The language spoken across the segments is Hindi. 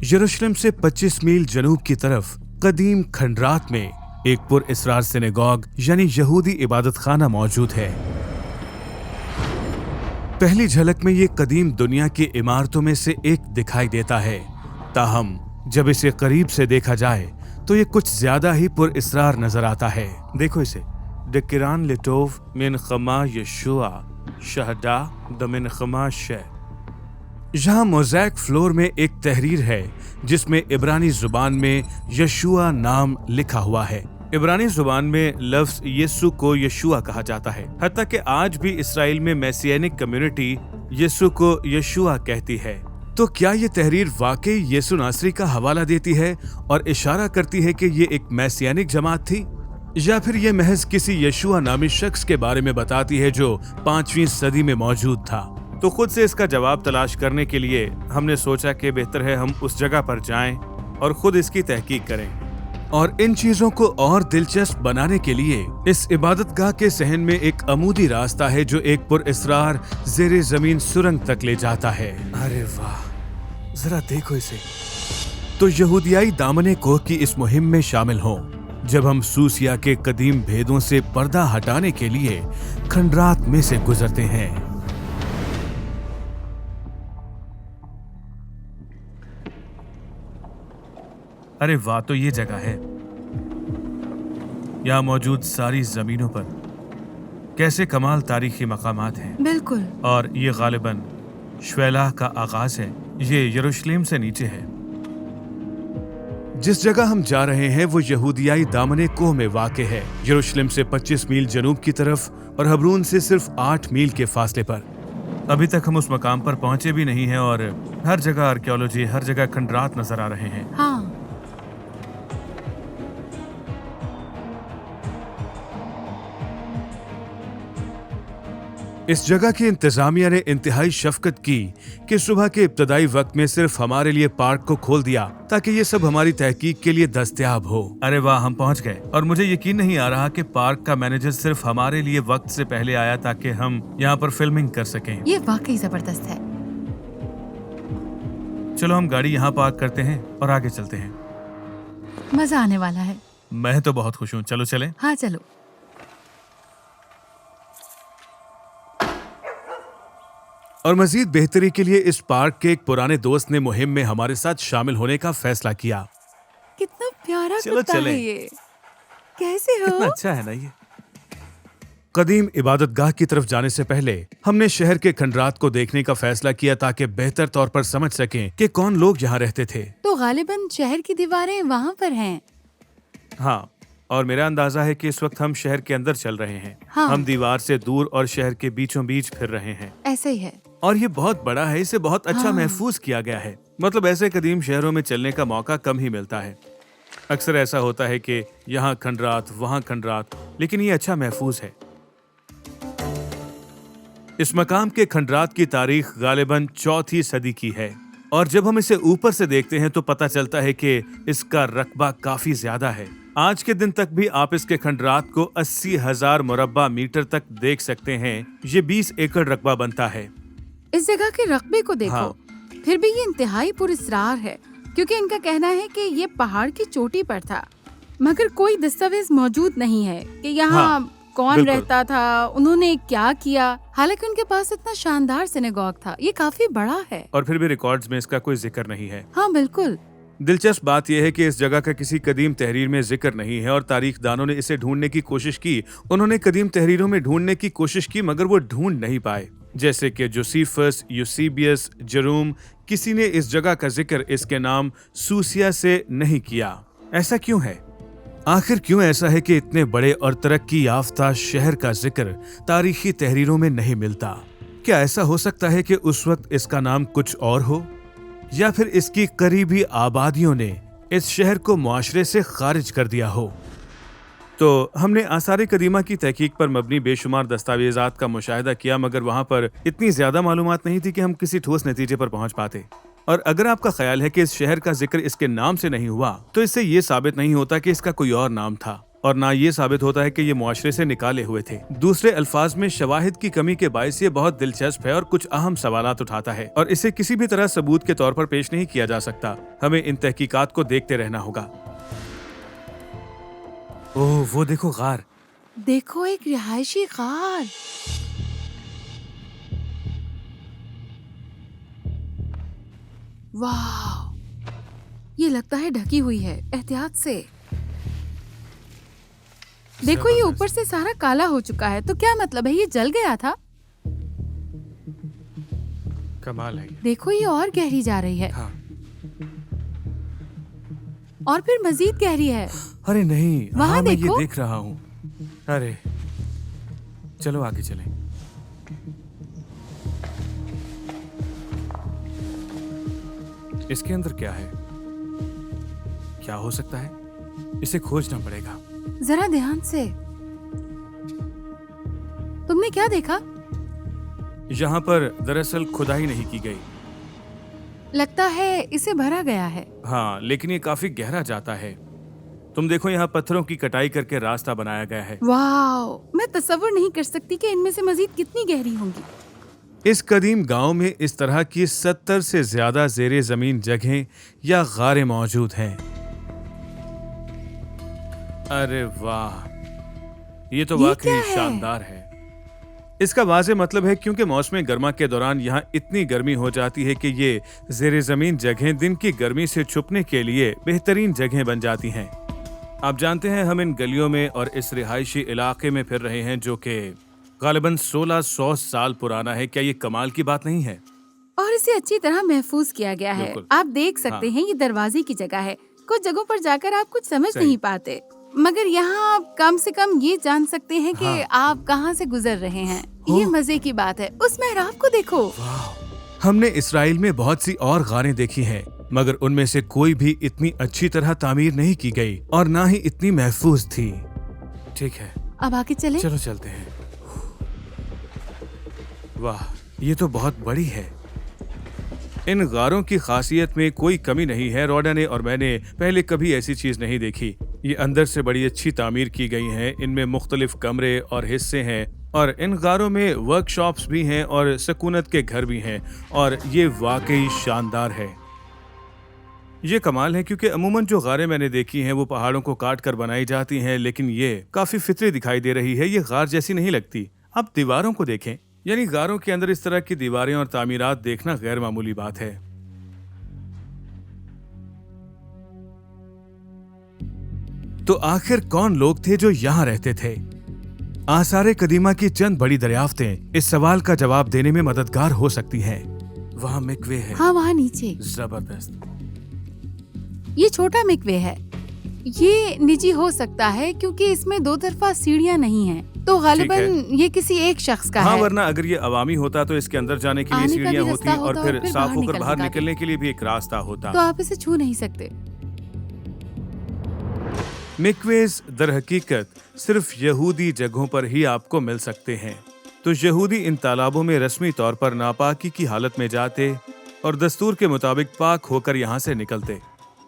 यरूशलेम से 25 मील जनूब की तरफ कदीम खंडरात में एक पुर-इसरार सिनेगॉग यानी यहूदी इबादत खाना मौजूद है। पहली झलक में ये कदीम दुनिया की इमारतों में से एक दिखाई देता है, ताहम जब इसे करीब से देखा जाए तो ये कुछ ज्यादा ही पुर-इसरार नजर आता है। देखो इसे, डकिरान लिटोव मिन खमा यशुआ शहदा दमिन खमा शे। यहाँ मोज़ैक फ्लोर में एक तहरीर है जिसमें इब्रानी जुबान में यशुआ नाम लिखा हुआ है। इब्रानी जुबान में लफ्ज यीशु को यशुआ कहा जाता है। हत्ता कि आज भी इसराइल में मैसियानिक कम्युनिटी यीशु को यशुआ कहती है। तो क्या ये तहरीर वाकई यीशु नासरी का हवाला देती है और इशारा करती है कि ये एक मैसियानिक जमात थी, या फिर ये महज किसी यशुआ नामी शख्स के बारे में बताती है जो 5वीं सदी में मौजूद था? तो खुद से इसका जवाब तलाश करने के लिए हमने सोचा कि बेहतर है हम उस जगह पर जाएं और खुद इसकी तहकीक करें। और इन चीजों को और दिलचस्प बनाने के लिए इस इबादतगाह के सहन में एक अमूदी रास्ता है जो एक पुर-इसरार ज़ेरे जमीन सुरंग तक ले जाता है। अरे वाह, जरा देखो इसे। तो यहूदियाई दामने कोह की इस मुहिम में शामिल हों जब हम सूसिया के कदीम भेदों से पर्दा हटाने के लिए खंडरात में से गुजरते हैं। अरे वाह, तो ये जगह है। यहाँ मौजूद सारी जमीनों पर कैसे कमाल तारीखी मकामात हैं। बिल्कुल। और ये गालिबन श्वेलाह का आगाज है। ये यरूशलेम से नीचे है। जिस जगह हम जा रहे हैं वो यहूदियाई दामने कोह में वाक़े है, यरूशलेम से 25 मील जनूब की तरफ और हब्रून से सिर्फ 8 मील के फासले पर। अभी तक हम उस मकाम पर पहुंचे भी नहीं हैं और हर जगह आर्कियोलॉजी, हर जगह खंडरात नजर आ रहे हैं। हाँ। इस जगह की इंतजामिया ने इंतहाई शफकत की कि सुबह के इब्तदाई वक्त में सिर्फ हमारे लिए पार्क को खोल दिया ताकि ये सब हमारी तहकीक के लिए दस्तयाब हो। अरे वाह, हम पहुंच गए और मुझे यकीन नहीं आ रहा कि पार्क का मैनेजर सिर्फ हमारे लिए वक्त से पहले आया ताकि हम यहाँ पर फिल्मिंग कर सकें। ये वाकई जबरदस्त है। चलो हम गाड़ी यहाँ पार्क करते हैं और आगे चलते हैं। मजा आने वाला है। मैं तो बहुत खुश हूँ। चलो चलें। हाँ चलो। और मजीद बेहतरी के लिए इस पार्क के एक पुराने दोस्त ने मुहिम में हमारे साथ शामिल होने का फैसला किया। कितना प्यारा चलो कुत्ता चलें। है ये। कैसे हो? कितना अच्छा है ना ये। कदीम इबादतगाह की तरफ जाने से पहले हमने शहर के खंडरात को देखने का फैसला किया ताकि बेहतर तौर पर समझ सकें कि कौन लोग यहाँ रहते थे। तो गालिबन शहर की दीवारें वहाँ पर हैं। हाँ, और मेरा अंदाजा है कि इस वक्त हम शहर के अंदर चल रहे हैं। हाँ। हम दीवार से दूर और शहर के बीचों बीच फिर रहे हैं। ऐसा ही है। और ये बहुत बड़ा है, इसे बहुत अच्छा हाँ। महफूज किया गया है। मतलब ऐसे कदीम शहरों में चलने का मौका कम ही मिलता है। अक्सर ऐसा होता है कि यहाँ खंडरात, वहाँ खंडरात, लेकिन ये अच्छा महफूज है। इस मकाम के खंडरात की तारीख गालिबन 4वीं सदी की है और जब हम इसे ऊपर से देखते हैं तो पता चलता है कि इसका रकबा काफी ज्यादा है। आज के दिन तक भी आप इसके खंडरात को 80,000 मुरब्बा मीटर तक देख सकते हैं। ये 20 एकड़ रकबा बनता है। इस जगह के रकबे को देखो। हाँ। फिर भी ये इंतहाई पुरस्रार है क्योंकि इनका कहना है कि ये पहाड़ की चोटी पर था, मगर कोई दस्तावेज मौजूद नहीं है कि यहाँ हाँ, कौन बिल्कुल। रहता था, उन्होंने क्या किया। हालांकि उनके पास इतना शानदार सिनेगॉग था, ये काफी बड़ा है। और फिर भी रिकॉर्ड्स में इसका कोई जिक्र नहीं है। हाँ बिल्कुल। दिलचस्प बात यह है कि इस जगह का किसी कदीम तहरीर में जिक्र नहीं है और तारीखदानों ने इसे ढूंढने की कोशिश की। उन्होंने कदीम तहरीरों में ढूंढने की कोशिश की मगर वो ढूंढ नहीं पाए। जैसे कि जोसेफस, यूसेबियस, जेरोम, किसी ने इस जगह का जिक्र इसके नाम सूसिया से नहीं किया। ऐसा क्यों है? आखिर क्यों ऐसा है कि इतने बड़े और तरक्की याफ्ता शहर का जिक्र तारीखी तहरीरों में नहीं मिलता? क्या ऐसा हो सकता है कि उस वक्त इसका नाम कुछ और हो, या फिर इसकी करीबी आबादियों ने इस शहर को मुआशरे से खारिज कर दिया हो? तो हमने आसार कदीमा की तहकीक पर मबनी बेशुमार दस्तावेजात का मुशाहिदा किया मगर वहाँ पर इतनी ज्यादा मालूमात नहीं थी कि हम किसी ठोस नतीजे पर पहुँच पाते। और अगर आपका ख्याल है कि इस शहर का जिक्र इसके नाम से नहीं हुआ तो इससे ये साबित नहीं होता कि इसका कोई और नाम था। और ना ये साबित होता है कि ये मुआशरे से निकाले हुए थे। दूसरे अल्फाज में शवाहिद की कमी के बायस ये बहुत दिलचस्प है और कुछ अहम सवालात उठाता है और इसे किसी भी तरह सबूत के तौर पर पेश नहीं किया जा सकता। हमें इन तहकीकात को देखते रहना होगा। ओह, वो देखो गार। देखो, एक रिहायशी गार। वाह, ये लगता है ढकी हुई है। एहतियात से देखो, ये ऊपर से सारा काला हो चुका है। तो क्या मतलब है, ये जल गया था? कमाल है। देखो, ये और गहरी जा रही है। हाँ। और फिर मजीद गहरी है। अरे नहीं, वहाँ हाँ, मैं ये देखो। देख रहा हूँ। अरे चलो आगे चलें। इसके अंदर क्या है? क्या हो सकता है? इसे खोजना पड़ेगा। जरा ध्यान से। तुमने क्या देखा? यहाँ पर दरअसल खुदाई नहीं की गई। लगता है इसे भरा गया है। हाँ, लेकिन ये काफी गहरा जाता है। तुम देखो, यहाँ पत्थरों की कटाई करके रास्ता बनाया गया है। वाह, मैं तसव्वुर नहीं कर सकती कि इनमें से मजीद कितनी गहरी होंगी। इस कदीम गांव में इस तरह की 70 से ज्यादा ज़ेरे ज़मीन जगहें या गारें मौजूद हैं। अरे वाह, ये तो ये वाकई क्या है? शानदार है। इसका वाज़े मतलब है क्योंकि मौसम गर्मा के दौरान यहाँ इतनी गर्मी हो जाती है कि ये ज़ेरे ज़मीन जगहें दिन की गर्मी से छुपने के लिए बेहतरीन जगहें बन जाती हैं। आप जानते हैं, हम इन गलियों में और इस रिहायशी इलाके में फिर रहे हैं जो कि गालिबन 1600 साल पुराना है। क्या ये कमाल की बात नहीं है? और इसे अच्छी तरह महफूज किया गया है। बिल्कुल। आप देख सकते हाँ। हैं, ये दरवाजे की जगह है। कुछ जगहों पर जाकर आप कुछ समझ सही। नहीं पाते, मगर यहाँ आप कम से कम ये जान सकते हैं कि हाँ। आप कहाँ से गुजर रहे हैं। हो। ये मजे की बात है। उस मेहराब को देखो। हमने इसराइल में बहुत सी और गारें देखी हैं, मगर उनमें से कोई भी इतनी अच्छी तरह तामीर नहीं की गई और ना ही इतनी महफूज थी। ठीक है, अब आगे चलें। चलो चलते हैं। वाह, ये तो बहुत बड़ी है। इन गारों की खासियत में कोई कमी नहीं है। रोडा ने और मैंने पहले कभी ऐसी चीज नहीं देखी। ये अंदर से बड़ी अच्छी तामीर की गई हैं। इनमें मुख्तलिफ कमरे और हिस्से हैं और इन गारों में वर्कशॉप्स भी हैं और सकूनत के घर भी हैं और ये वाकई शानदार है। ये कमाल है क्योंकि अमूमन जो गारें मैंने देखी हैं वो पहाड़ों को काट कर बनाई जाती हैं, लेकिन ये काफी फितरी दिखाई दे रही है। ये गार जैसी नहीं लगती। आप दीवारों को देखें, यानी गारों के अंदर इस तरह की दीवारें और तामीरात देखना गैर मामूली बात है। तो आखिर कौन लोग थे जो यहाँ रहते थे? आसारे कदीमा की चंद बड़ी दरियाफ्तें इस सवाल का जवाब देने में मददगार हो सकती हैं। वहाँ मिकवे है। हाँ, वहाँ नीचे। जबरदस्त। ये छोटा मिकवे है। ये निजी हो सकता है क्योंकि इसमें दो तरफा सीढ़ियाँ नहीं हैं। तो गालिबन ये किसी एक शख्स का हाँ, है। वरना अगर ये अवामी होता तो इसके अंदर जाने के लिए आने का सीढ़ियाँ भी होती रास्ता और होता फिर और फिर साफ बाहर होकर बाहर निकलने का निकलने के लिए भी एक रास्ता होता। तो आप इसे छू नहीं सकते। मिकवेज दर हकीकत सिर्फ यहूदी जगहों पर ही आपको मिल सकते हैं। तो यहूदी इन तालाबों में रस्मी तौर पर नापाकी की हालत में जाते और दस्तूर के मुताबिक पाक होकर यहाँ से निकलते।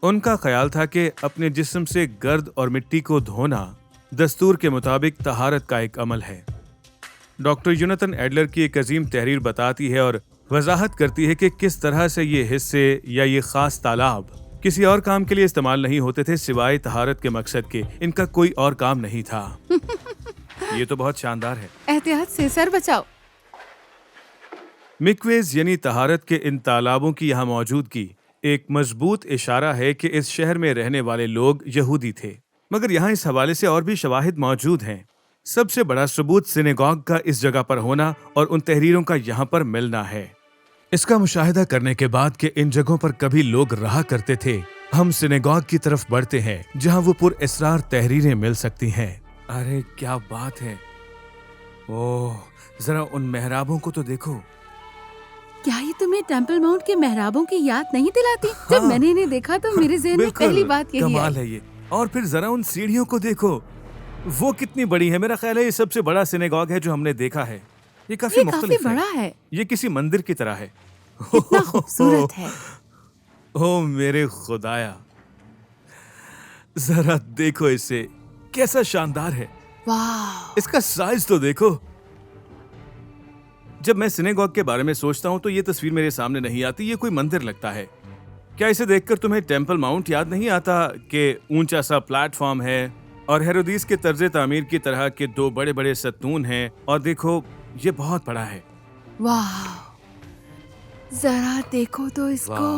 उनका ख्याल था कि अपने जिस्म से गर्द और मिट्टी को धोना दस्तूर के मुताबिक तहारत का एक अमल है। डॉक्टर यूनाथन एडलर की एक अजीम तहरीर बताती है और वजाहत करती है कि किस तरह से ये हिस्से या ये खास तालाब किसी और काम के लिए इस्तेमाल नहीं होते थे सिवाय तहारत के मकसद के। इनका कोई और काम नहीं था। ये तो बहुत शानदार है। एहतियात से सर बचाओ। मिकवेज यानी तहारत के इन तालाबों की यहाँ मौजूदगी एक मजबूत इशारा है कि इस शहर में रहने वाले लोग यहूदी थे। मगर यहाँ इस हवाले से और भी शवाहिद मौजूद हैं। सबसे बड़ा सबूत सिनेगॉग का इस जगह पर होना और उन तहरीरों का यहाँ पर मिलना है। इसका मुशाहिदा करने के बाद कि इन जगहों पर कभी लोग रहा करते थे, हम सिनेगॉग की तरफ बढ़ते हैं जहाँ वो पुर इसरार तहरीरें मिल सकती हैं। अरे क्या बात है! ओह, जरा उन मेहराबों को तो देखो। क्या ये तुम्हें टेम्पल माउंट के मेहराबों की याद नहीं दिलाती? जब हाँ। मैंने इन्हें देखा तो मेरे ज़हन में बिल्कुल, पहली बात यही कमाल आई। है ये। और फिर जरा उन सीढ़ियों को देखो, वो कितनी बड़ी है। मेरा ख्याल है ये सबसे बड़ा सिनेगॉग है जो हमने देखा है। ये काफी ये काफी मुख्तलिफ बड़ा है। ये किसी मंदिर की तरह है। कितना खूबसूरत है। ओ मेरे खुदाया, जरा देखो इसे। कैसा शानदार है। वाह, इसका साइज तो देखो। जब मैं सिनेगॉग के बारे में सोचता हूँ तो ये तस्वीर मेरे सामने नहीं आती। ये कोई मंदिर लगता है। क्या इसे देखकर तुम्हें टेम्पल माउंट याद नहीं आता कि ऊंचा सा प्लेटफॉर्म है और हेरोदीस के तर्ज तामीर की तरह के दो बड़े बड़े सतून हैं और देखो ये बहुत बड़ा है। वाह, जरा देखो तो इसको।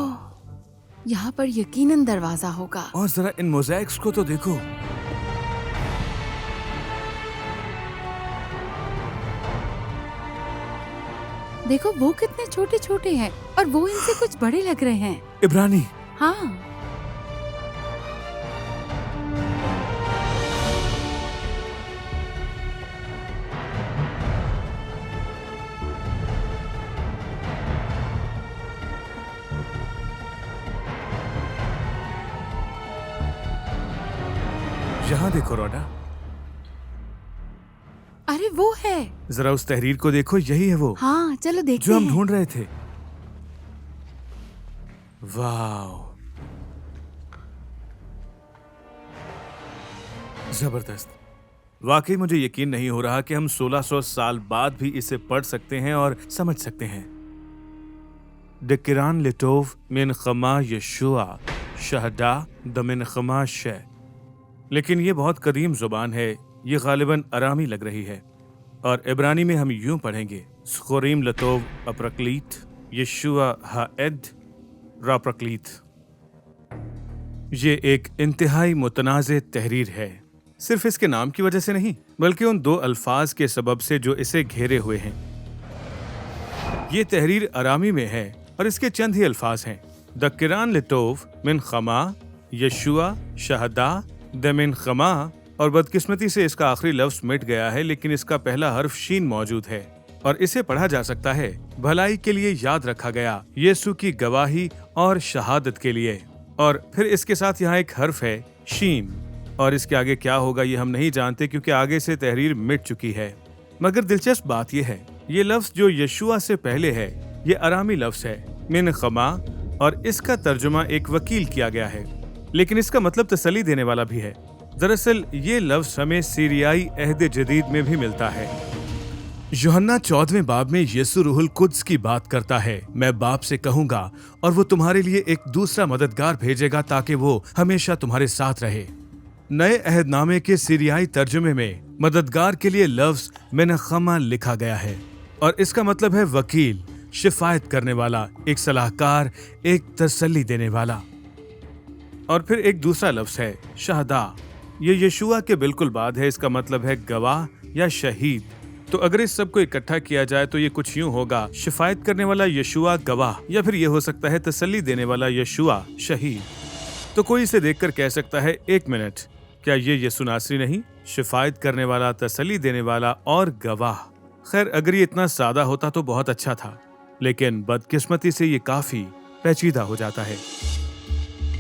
यहाँ पर यकीनन दरवाजा होगा। और जरा इन मोज़ेक्स को तो देखो। देखो वो कितने छोटे छोटे हैं और वो इनसे कुछ बड़े लग रहे हैं। इब्रानी। हाँ, यहाँ देखो रोडा, अरे वो है। जरा उस तहरीर को देखो। यही है वो हाँ, चलो देखते जो हम हैं। ढूंढ रहे थे। वाह, जबरदस्त। वाकई मुझे यकीन नहीं हो रहा कि हम 1600 साल बाद भी इसे पढ़ सकते हैं और समझ सकते हैं। डिकिरान लिटोव मिन खमा यशुआ शहदा दमिन खमा शे। लेकिन ये बहुत कदीम जुबान है। ये गालिबन अरामी लग रही है और इब्रानी में हम यूं पढ़ेंगे स्खोरीम लतोव अप्रक्लीत यशुआ हाएद राप्रक्लीत। ये एक इंतहाई मुतनाज़े तहरीर है, सिर्फ इसके नाम की वजह से नहीं बल्कि उन दो अल्फाज के सबब से जो इसे घेरे हुए हैं। ये तहरीर अरामी में है और इसके चंद ही अल्फाज हैं। द किरान लिटोव मिन खमा यशुआ शहदा द मिन खमा। और बदकिस्मती से इसका आखिरी लफ्ज मिट गया है, लेकिन इसका पहला हर्फ शीन मौजूद है और इसे पढ़ा जा सकता है भलाई के लिए याद रखा गया, यीशु की गवाही और शहादत के लिए। और फिर इसके साथ यहाँ एक हर्फ है शीन और इसके आगे क्या होगा ये हम नहीं जानते क्योंकि आगे से तहरीर मिट चुकी है। मगर दिलचस्प बात यह है ये लफ्ज जो यशुआ से पहले है ये अरामी लफ्ज है मिन खमा और इसका तर्जुमा एक वकील किया गया है, लेकिन इसका मतलब तसल्ली देने वाला भी है। दरअसल ये लफ्ज हमें सीरियाई अहद जदीद में भी मिलता है। यूहन्ना 14वें बाब में यीशु रूहुल कुद्स की बात करता है, मैं बाप से कहूंगा और वो तुम्हारे लिए एक दूसरा मददगार भेजेगा ताकि वो हमेशा तुम्हारे साथ रहे। नए अहदनामे के सीरियाई तर्जुमे में मददगार के लिए लफ्ज मेनखमा लिखा गया है और इसका मतलब है वकील, शिफायत करने वाला, एक सलाहकार, एक तसल्ली देने वाला। और फिर एक दूसरा लफ्ज है शहदा। ये यशुआ के बिल्कुल बाद है। इसका मतलब है गवाह या शहीद। तो अगर इस सब को इकट्ठा किया जाए तो ये कुछ यूं होगा, शिफायत करने वाला यशुआ गवाह, या फिर ये हो सकता है तसल्ली देने वाला यशुआ शहीद। तो कोई इसे देखकर कह सकता है एक मिनट, क्या ये यीशु नासरी नहीं? शिफायत करने वाला, तसल्ली देने वाला और गवाह। खैर अगर ये इतना सादा होता तो बहुत अच्छा था, लेकिन बदकिस्मती से ये काफी पेचीदा हो जाता है।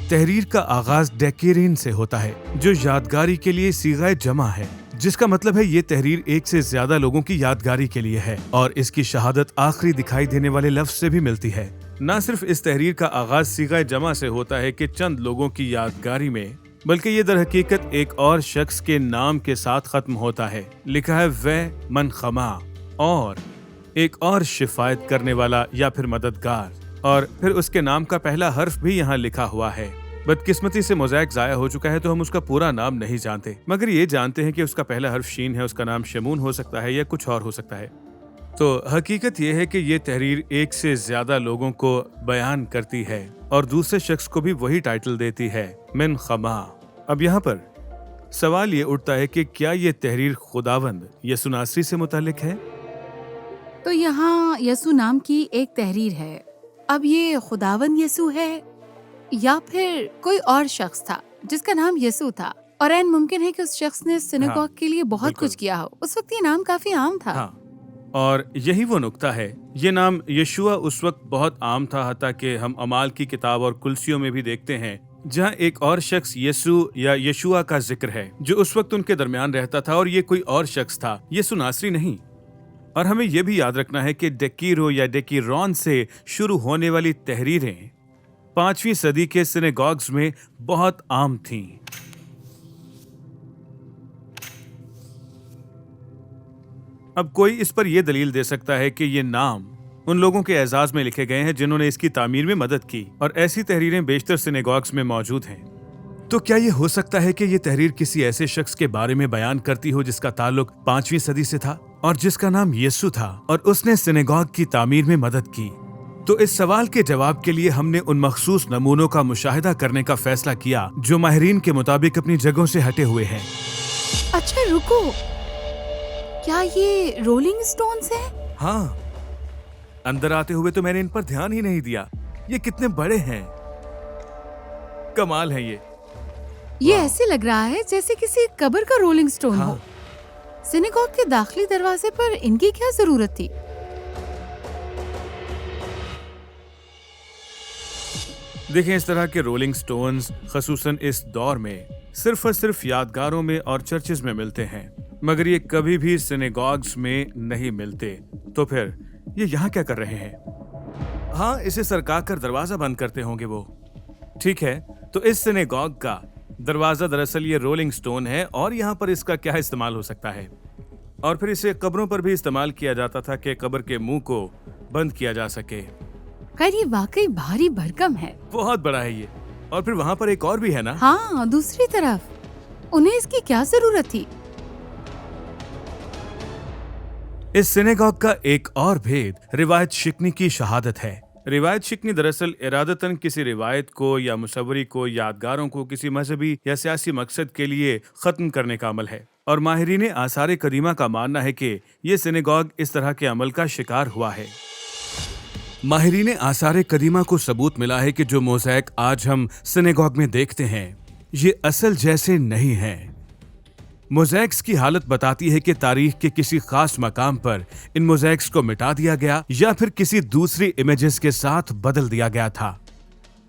तहरीर का आगाज डेकिरीन से होता है जो यादगारी के लिए सीगाए जमा है, जिसका मतलब है ये तहरीर एक से ज्यादा लोगों की यादगारी के लिए है और इसकी शहादत आखिरी दिखाई देने वाले लफ्ज से भी मिलती है। न सिर्फ इस तहरीर का आगाज सीगाए जमा से होता है कि चंद लोगों की यादगारी में, बल्कि ये दर हकीकत एक और शख्स के नाम के साथ खत्म होता है। लिखा है वह मन खमा और एक और शिफायत करने वाला या फिर मददगार, और फिर उसके नाम का पहला हर्फ भी यहाँ लिखा हुआ है। बदकिस्मती से मोज़ैक जाया हो चुका है तो हम उसका पूरा नाम नहीं जानते, मगर ये जानते हैं कि उसका पहला हर्फ शीन है, उसका नाम शमून हो सकता है या कुछ और हो सकता है। तो हकीकत यह है कि ये तहरीर एक से ज्यादा लोगों को बयान करती है और दूसरे शख्स को भी वही टाइटल देती है, मिन खमा। अब यहाँ पर सवाल ये उठता है कि क्या ये तहरीर खुदावंद यीशु नासरी से मुतालिक है? तो यहाँ यीशु नाम की एक तहरीर है। अब ये खुदावंद यीशु है या फिर कोई और शख्स था जिसका नाम यीशु था, और ऐन मुमकिन है कि उस शख्स ने सिनेगॉग के लिए बहुत कुछ किया हो। उस वक्त ये नाम काफी आम था। हाँ, और यही वो नुक्ता है। ये नाम यशुआ उस वक्त बहुत आम था, हत्ता कि हम अमाल की किताब और कुल्सियों में भी देखते हैं जहाँ एक और शख्स यीशु या यशुआ का जिक्र है जो उस वक्त उनके दरमियान रहता था, और ये कोई और शख्स था, यीशु नासरी नहीं। और हमें यह भी याद रखना है कि डेकीरो या डेकीरॉन से शुरू होने वाली तहरीरें 5वीं सदी के सिनेगॉग्स में बहुत आम थीं। अब कोई इस पर यह दलील दे सकता है कि ये नाम उन लोगों के एजाज में लिखे गए हैं जिन्होंने इसकी तामीर में मदद की, और ऐसी तहरीरें बेशतर सिनेगॉग्स में मौजूद हैं। तो क्या ये हो सकता है कि ये तहरीर किसी ऐसे शख्स के बारे में बयान करती हो जिसका ताल्लुक 5वीं सदी से था और जिसका नाम यीशु था और उसने सिनेगॉग की तामीर में मदद की? तो इस सवाल के जवाब के लिए हमने उन मखसूस नमूनों का मुशाहिदा करने का फैसला किया जो माहिरीन के मुताबिक अपनी जगहों से हटे हुए हैं। अच्छा रुको, क्या ये रोलिंग स्टोन्स हैं? हाँ, अंदर आते हुए तो मैंने इन पर ध्यान ही नहीं दिया। ये कितने बड़े हैं, कमाल है ये ऐसे लग रहा है जैसे किसी कब्र का रोलिंग स्टोन हो। सिनेगॉग के दाखिली दरवाजे पर इनकी क्या जरूरत थी? देखें, इस तरह के रोलिंग स्टोन्स खसूसन इस दौर में सिर्फ और सिर्फ यादगारों में और चर्चेज में मिलते हैं, मगर ये कभी भी सिनेगॉग्स में नहीं मिलते। तो फिर ये यहाँ क्या कर रहे हैं? हाँ, इसे सरका कर दरवाजा बंद करते होंगे वो। ठीक है, तो इस सिनेगॉग का दरवाजा दरअसल ये रोलिंग स्टोन है, और यहाँ पर इसका क्या इस्तेमाल हो सकता है? और फिर इसे कब्रों पर भी इस्तेमाल किया जाता था कि कब्र के मुंह को बंद किया जा सके। खैर, ये वाकई भारी भरकम है। बहुत बड़ा है ये। और फिर वहाँ पर एक और भी है ना? हाँ, दूसरी तरफ। उन्हें इसकी क्या जरूरत थी? इस सिनेगॉग का एक और भेद रिवायत शिकनी की शहादत है। रिवायत शिकनी दरअसल इरादतन किसी रिवायत को या मुसव्वरी को, यादगारों को किसी मजहबी या सियासी मकसद के लिए खत्म करने का अमल है, और माहिरीन आसार कदीमा का मानना है कि ये सिनेगॉग इस तरह के अमल का शिकार हुआ है। माहिरीन आसार कदीमा को सबूत मिला है कि जो मोज़ैक आज हम सिनेगॉग में देखते हैं ये असल जैसे नहीं हैं। मोज़ैक्स की हालत बताती है कि तारीख के किसी खास मकाम पर इन मोज़ैक्स को मिटा दिया गया या फिर किसी दूसरी इमेजेस के साथ बदल दिया गया था।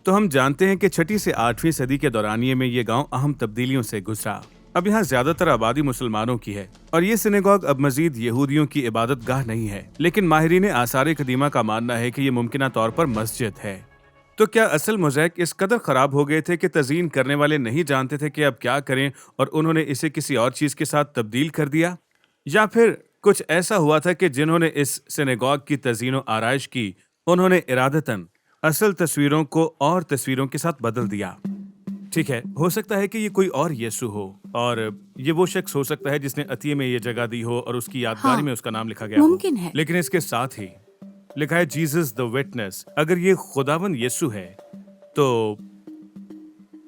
तो हम जानते हैं कि 6वीं से 8वीं सदी के दौरानिये में ये गांव अहम तब्दीलियों से गुजरा। अब यहाँ ज्यादातर आबादी मुसलमानों की है, और ये सिनेगॉग अब मजीद यहूदियों की इबादत गाह नहीं है। लेकिन माहिरीन आसार कदीमा का मानना है कि ये मुमकिना तौर पर मस्जिद है। तो क्या असल मोज़ैक इस कदर खराब हो गए थे कि तज़ीन करने वाले नहीं जानते थे कि अब क्या करें, और उन्होंने इसे किसी और चीज के साथ तब्दील कर दिया? या फिर कुछ ऐसा हुआ था कि जिन्होंने इस सिनेगॉग की तज़ीन आराइश की, उन्होंने इरादतन असल तस्वीरों को और तस्वीरों के साथ बदल दिया? ठीक है, हो सकता है कि ये कोई और यीशु हो, और ये वो शख्स हो सकता है जिसने अतिये में ये जगह दी हो और उसकी यादगारी में उसका नाम लिखा गया मुमकिन हो। है। लेकिन इसके साथ ही लिखा है जीसस द विटनेस। अगर ये खुदावन यीशु है तो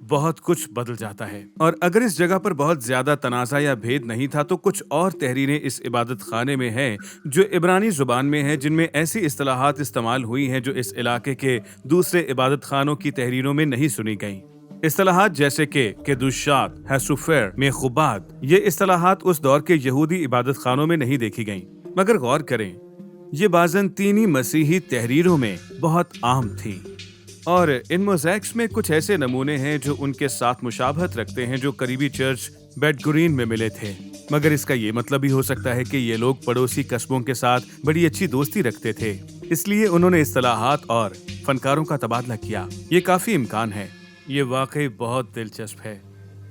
बहुत कुछ बदल जाता है। और अगर इस जगह पर बहुत ज्यादा तनाज़ा या भेद नहीं था, तो कुछ और तहरीरें इस इबादत खाने में हैं जो इब्रानी जुबान में है, जिनमें ऐसी इस्तिलाहात इस्तेमाल हुई हैं जो इस इलाके के दूसरे इबादत खानों की तहरीरों में नहीं सुनी गईं। इस्तिलाहात जैसे कि केदुशात, हैसुफेर, मेखुबात, ये इस्तिलाहात उस दौर के यहूदी इबादत खानों में नहीं देखी गईं। मगर गौर करें, ये बाज़ंतीनी मसीही तहरीरों में बहुत आम थी, और इन मोज़ैक्स में कुछ ऐसे नमूने हैं जो उनके साथ मुशाबहत रखते हैं जो करीबी चर्च बेटगुरीन में मिले थे। मगर इसका ये मतलब भी हो सकता है कि ये लोग पड़ोसी कस्बों के साथ बड़ी अच्छी दोस्ती रखते थे, इसलिए उन्होंने इस्तिलाहात और फनकारों का तबादला किया। ये काफी इम्कान है। ये वाकई बहुत दिलचस्प है,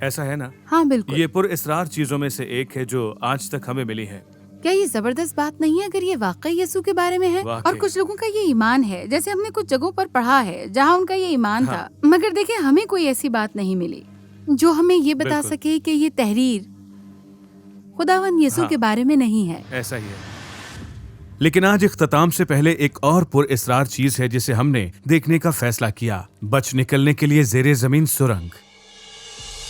ऐसा है ना? हाँ बिल्कुल। ये पुरअसरार चीजों में से एक है जो आज तक हमें मिली है। क्या ये जबरदस्त बात नहीं है अगर ये वाकई यीशु के बारे में है? और कुछ लोगों का ये ईमान है, जैसे हमने कुछ जगहों पर पढ़ा है जहाँ उनका ये ईमान था, मगर देखिए हमें कोई ऐसी बात नहीं मिली जो हमें ये बता सके कि ये तहरीर खुदावन यीशु के बारे में नहीं है। ऐसा ही है। लेकिन आज इख्तिताम से पहले एक और पुरअसरार चीज है जिसे हमने देखने का फैसला किया, बच निकलने के लिए ज़ेरे ज़मीन सुरंग।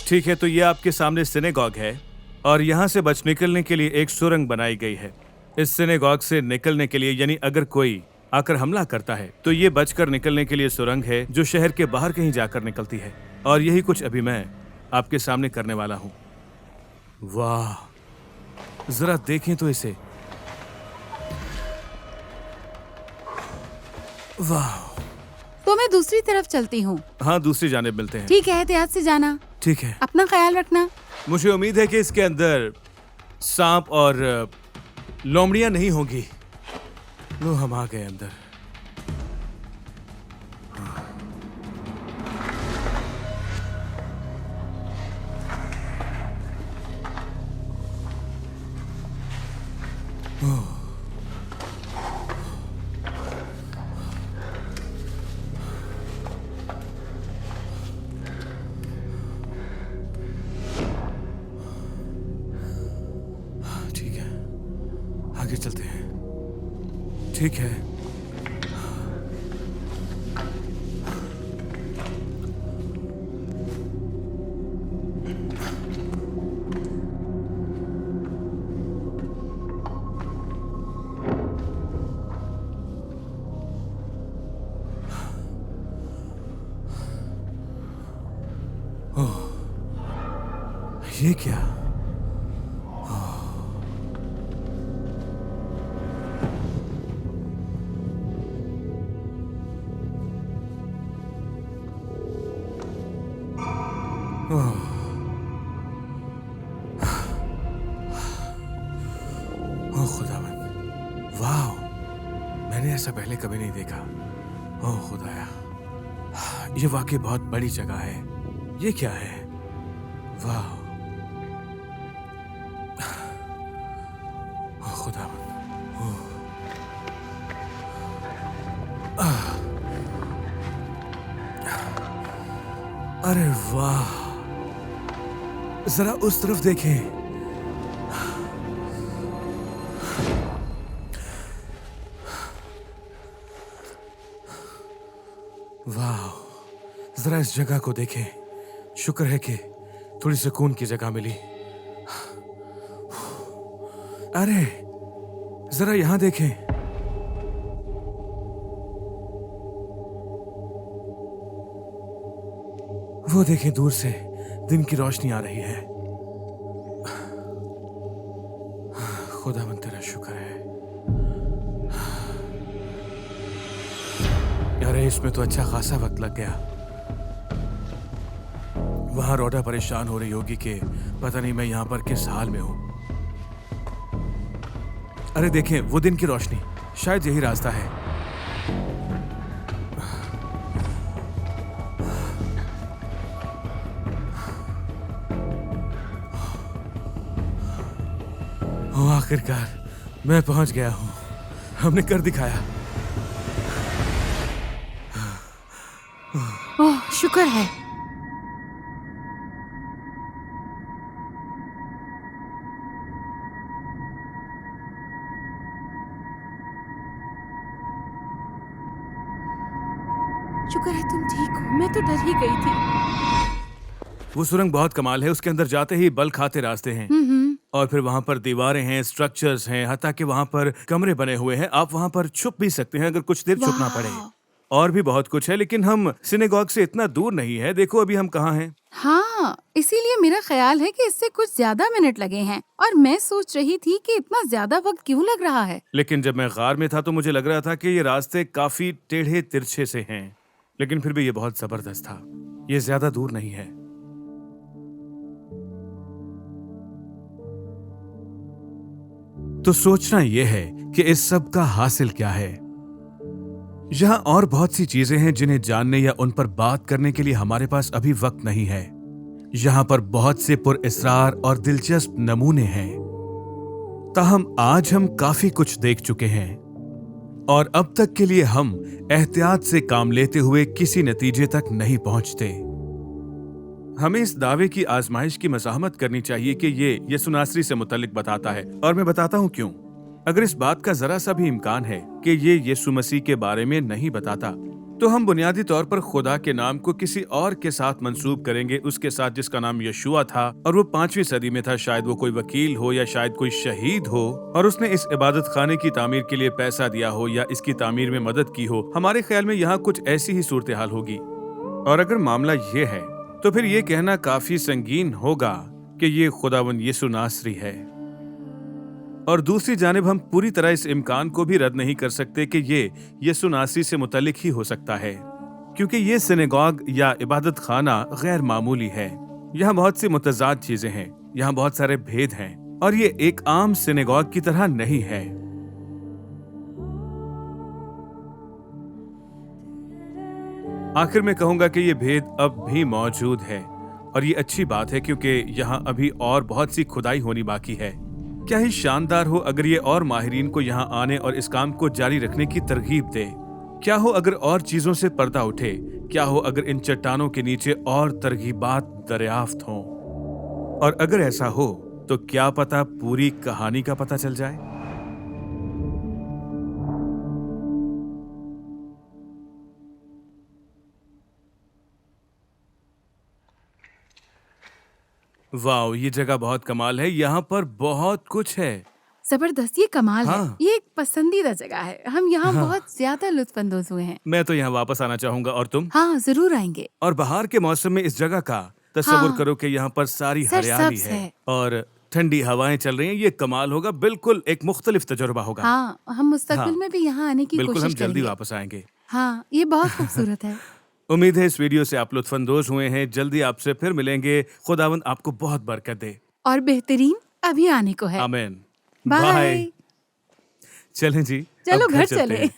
ठीक है, तो ये आपके सामने सिनेगॉग है, और यहाँ से बच निकलने के लिए एक सुरंग बनाई गई है। इस सिनेगॉग से निकलने के लिए, यानी अगर कोई आकर हमला करता है, तो ये बचकर निकलने के लिए सुरंग है जो शहर के बाहर कहीं जाकर निकलती है, और यही कुछ अभी मैं आपके सामने करने वाला हूँ। वाह, जरा देखें तो इसे। वाह। तो मैं दूसरी तरफ चलती हूँ। हाँ, दूसरी जानिब मिलते हैं। ठीक है, एहतियात से जाना। ठीक है, अपना ख्याल रखना। मुझे उम्मीद है कि इसके अंदर सांप और लोमड़ियां नहीं होंगी। लो, हम आ गए अंदर। आगे चलते हैं। ठीक है। ओह, ये क्या? ओह, ओह खुदावंद, वाह, मैंने ऐसा पहले कभी नहीं देखा। ओह खुदाया, ये वाकई बहुत बड़ी जगह है। ये क्या है? वाह, ओह खुदावंद, ओह, आह, अरे वाह, जरा उस तरफ देखें। वाह, जरा इस जगह को देखें। शुक्र है कि थोड़ी सुकून की जगह मिली। अरे जरा यहां देखें। वो देखें, दूर से दिन की रोशनी आ रही है। खुदावंद तेरा शुक्र है। अरे इसमें तो अच्छा खासा वक्त लग गया। वहां रोडा परेशान हो रही होगी कि पता नहीं मैं यहां पर किस हाल में हूं। अरे देखें, वो दिन की रोशनी, शायद यही रास्ता है। ओ आखिरकार मैं पहुंच गया हूं। हमने कर दिखाया। ओह शुक्र है। शुक्र है तुम ठीक हो, मैं तो डर ही गई थी। वो सुरंग बहुत कमाल है। उसके अंदर जाते ही बल खाते रास्ते हैं और फिर वहां पर दीवारें हैं, स्ट्रक्चर्स हैं, हत्ता कि वहां पर कमरे बने हुए हैं। आप वहां पर छुप भी सकते हैं अगर कुछ देर छुपना पड़े। और भी बहुत कुछ है, लेकिन हम सिनेगॉग से इतना दूर नहीं है। देखो अभी हम कहाँ हैं। हाँ, इसीलिए मेरा ख्याल है कि इससे कुछ ज्यादा मिनट लगे हैं और मैं सोच रही थी कि इतना ज्यादा वक्त क्यों लग रहा है। लेकिन जब मैं गार में था तो मुझे लग रहा था कि ये रास्ते काफी टेढ़े तिरछे से हैं, लेकिन फिर भी ये बहुत जबरदस्त था। ये ज्यादा दूर नहीं है। तो सोचना यह है कि इस सब का हासिल क्या है। यहां और बहुत सी चीजें हैं जिन्हें जानने या उन पर बात करने के लिए हमारे पास अभी वक्त नहीं है। यहां पर बहुत से पुरअसरार और दिलचस्प नमूने हैं। ताहम आज हम काफी कुछ देख चुके हैं और अब तक के लिए हम एहतियात से काम लेते हुए किसी नतीजे तक नहीं पहुंचते। हमें इस दावे की आजमाइश की मज़ाहमत करनी चाहिए कि ये यीशु नासरी से मुतल्लिक बताता है, और मैं बताता हूं क्यों। अगर इस बात का जरा सा भी इम्कान है कि ये यीशु मसीह के बारे में नहीं बताता, तो हम बुनियादी तौर पर खुदा के नाम को किसी और के साथ मंसूब करेंगे, उसके साथ जिसका नाम यशुआ था और वो 5वीं सदी में था। शायद वो कोई वकील हो या शायद कोई शहीद हो और उसने इस इबादत खाने की तामीर के लिए पैसा दिया हो या इसकी तामीर में मदद की हो। हमारे ख्याल में यहाँ कुछ ऐसी ही सूरत हाल होगी। और अगर मामला ये है तो फिर ये कहना काफी संगीन होगा कि ये खुदावंद यीशु नासरी है। और दूसरी जानिब हम पूरी तरह इस इम्कान को भी रद्द नहीं कर सकते कि ये यीशु नासरी से मुतल्लिक ही हो सकता है, क्योंकि ये सिनेगॉग या इबादत खाना गैर मामूली है। यहाँ बहुत सी मुतजाद चीजें हैं, यहाँ बहुत सारे भेद हैं और ये एक आम सिनेगॉग की तरह नहीं है। आखिर में कहूंगा कि ये भेद अब भी मौजूद है और ये अच्छी बात है, क्योंकि यहाँ अभी और बहुत सी खुदाई होनी बाकी है। क्या ही शानदार हो अगर ये और माहिरीन को यहाँ आने और इस काम को जारी रखने की तरगीब दे। क्या हो अगर और चीजों से पर्दा उठे। क्या हो अगर इन चट्टानों के नीचे और तरगीबात दरियाफ्त हों। और अगर ऐसा हो तो क्या पता पूरी कहानी का पता चल जाए। वाह, ये जगह बहुत कमाल है। यहाँ पर बहुत कुछ है। जबरदस्त, ये कमाल है। हाँ। ये एक पसंदीदा जगह है। हम यहाँ बहुत ज्यादा लुत्फानंदोज हुए हैं। मैं तो यहाँ वापस आना चाहूंगा, और तुम? हाँ, जरूर आएंगे। और बाहर के मौसम में इस जगह का तस्वुर हाँ। करो कि यहाँ पर सारी हरियाली सरसब्ज है है। और ठंडी हवाएं चल रही हैं। ये कमाल होगा, बिल्कुल एक मुख्तलिफ तजुर्बा होगा। हाँ, हम मुस्तकबिल हाँ। में भी यहाँ आने की बिल्कुल, हम कोशिश जल्दी करेंगे। वापस आएंगे। हाँ, ये बहुत खूबसूरत है। उम्मीद है इस वीडियो से आप लुत्फानंदोज हुए हैं। जल्दी आपसे फिर मिलेंगे। खुदावंद आपको बहुत बरकत दे। और बेहतरीन अभी आने को है। आमीन। बाय। चलें जी, चलो अब घर चलते चले। हैं।